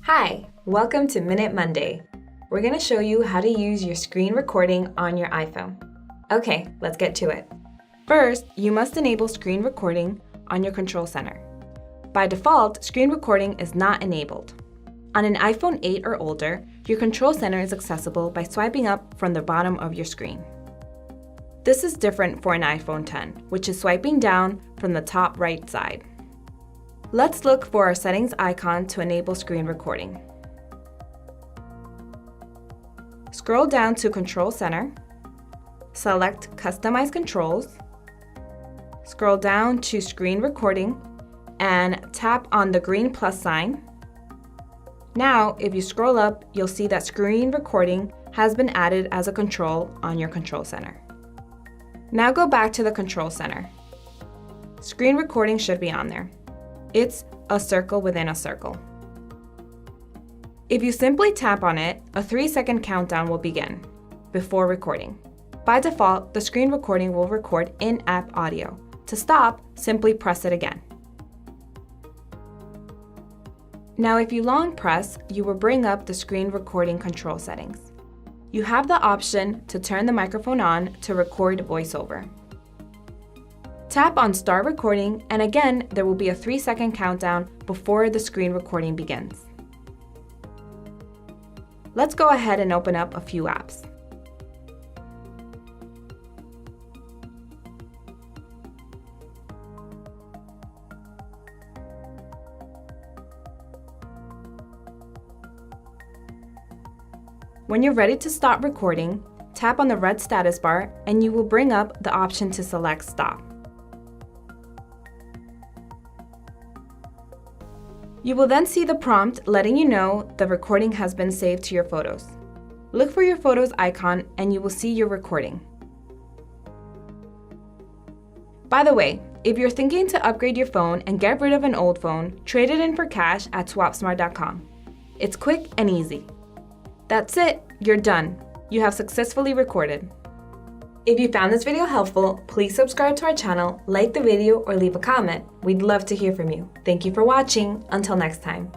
Hi, welcome to Minute Monday. We're going to show you how to use your screen recording on your iPhone. Okay, let's get to it. First, you must enable screen recording on your control center. By default, screen recording is not enabled. On an iPhone 8 or older, your control center is accessible by swiping up from the bottom of your screen. This is different for an iPhone 10, which is swiping down from the top right side. Let's look for our settings icon to enable screen recording. Scroll down to Control Center, select Customize Controls, scroll down to Screen Recording, and tap on the green plus sign. Now, if you scroll up, you'll see that screen recording has been added as a control on your control center. Now go back to the control center. Screen recording should be on there. It's a circle within a circle. If you simply tap on it, a 3-second countdown will begin before recording. By default, the screen recording will record in-app audio. To stop, simply press it again. Now, if you long press, you will bring up the screen recording control settings. You have the option to turn the microphone on to record voiceover. Tap on Start Recording, and again, there will be a 3-second countdown before the screen recording begins. Let's go ahead and open up a few apps. When you're ready to stop recording, tap on the red status bar and you will bring up the option to select Stop. You will then see the prompt letting you know the recording has been saved to your photos. Look for your photos icon and you will see your recording. By the way, if you're thinking to upgrade your phone and get rid of an old phone, trade it in for cash at swapsmart.com. It's quick and easy. That's it, you're done. You have successfully recorded. If you found this video helpful, please subscribe to our channel, like the video, or leave a comment. We'd love to hear from you. Thank you for watching. Until next time.